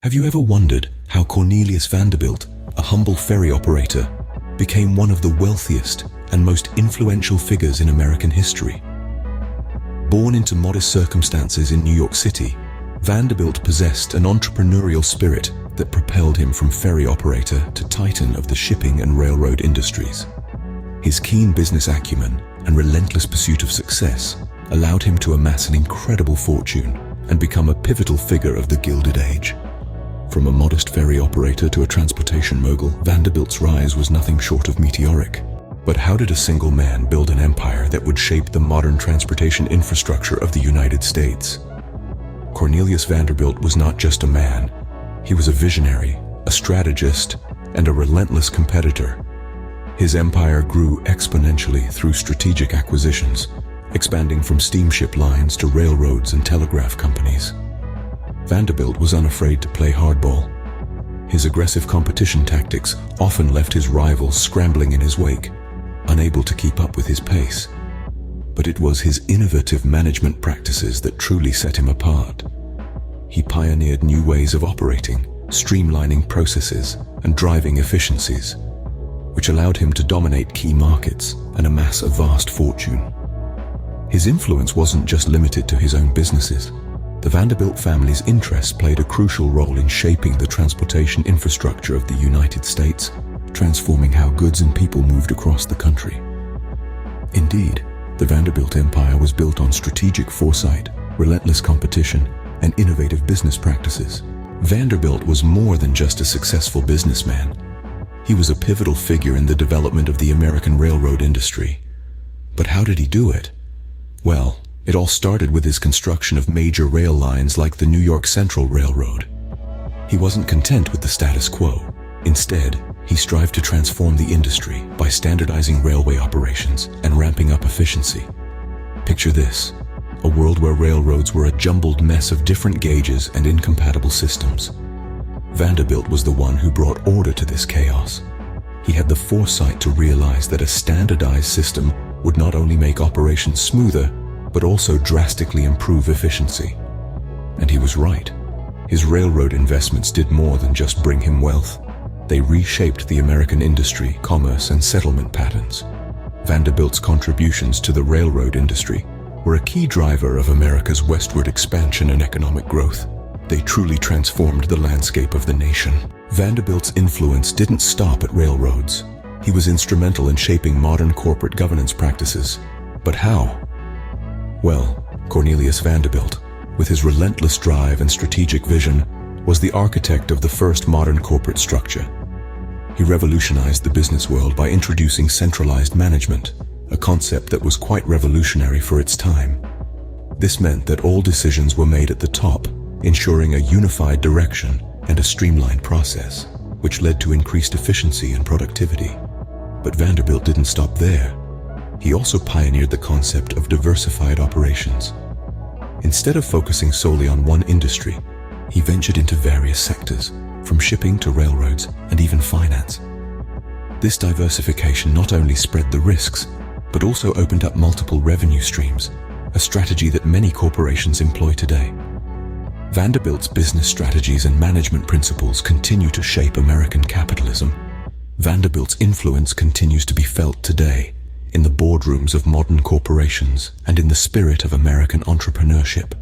Have you ever wondered how Cornelius Vanderbilt, a humble ferry operator, became one of the wealthiest and most influential figures in American history? Born into modest circumstances in New York City, Vanderbilt possessed an entrepreneurial spirit that propelled him from ferry operator to titan of the shipping and railroad industries. His keen business acumen and relentless pursuit of success allowed him to amass an incredible fortune and become a pivotal figure of the Gilded Age. From a modest ferry operator to a transportation mogul, Vanderbilt's rise was nothing short of meteoric. But how did a single man build an empire that would shape the modern transportation infrastructure of the United States? Cornelius Vanderbilt was not just a man. He was a visionary, a strategist, and a relentless competitor. His empire grew exponentially through strategic acquisitions, expanding from steamship lines to railroads and telegraph companies. Vanderbilt was unafraid to play hardball. His aggressive competition tactics often left his rivals scrambling in his wake, unable to keep up with his pace. But it was his innovative management practices that truly set him apart. He pioneered new ways of operating, streamlining processes, and driving efficiencies, which allowed him to dominate key markets and amass a vast fortune. His influence wasn't just limited to his own businesses. The Vanderbilt family's interests played a crucial role in shaping the transportation infrastructure of the United States, transforming how goods and people moved across the country. Indeed, the Vanderbilt empire was built on strategic foresight, relentless competition, and innovative business practices. Vanderbilt was more than just a successful businessman. He was a pivotal figure in the development of the American railroad industry. But how did he do it? Well, it all started with his construction of major rail lines like the New York Central Railroad. He wasn't content with the status quo. Instead, he strived to transform the industry by standardizing railway operations and ramping up efficiency. Picture this: a world where railroads were a jumbled mess of different gauges and incompatible systems. Vanderbilt was the one who brought order to this chaos. He had the foresight to realize that a standardized system would not only make operations smoother, but also drastically improve efficiency. And he was right. His railroad investments did more than just bring him wealth. They reshaped the American industry, commerce, and settlement patterns. Vanderbilt's contributions to the railroad industry were a key driver of America's westward expansion and economic growth. They truly transformed the landscape of the nation. Vanderbilt's influence didn't stop at railroads. He was instrumental in shaping modern corporate governance practices. But how? Well, Cornelius Vanderbilt, with his relentless drive and strategic vision, was the architect of the first modern corporate structure. He revolutionized the business world by introducing centralized management, a concept that was quite revolutionary for its time. This meant that all decisions were made at the top, ensuring a unified direction and a streamlined process, which led to increased efficiency and productivity. But Vanderbilt didn't stop there. He also pioneered the concept of diversified operations. Instead of focusing solely on one industry, he ventured into various sectors, from shipping to railroads and even finance. This diversification not only spread the risks, but also opened up multiple revenue streams, a strategy that many corporations employ today. Vanderbilt's business strategies and management principles continue to shape American capitalism. Vanderbilt's influence continues to be felt today, in the boardrooms of modern corporations and in the spirit of American entrepreneurship.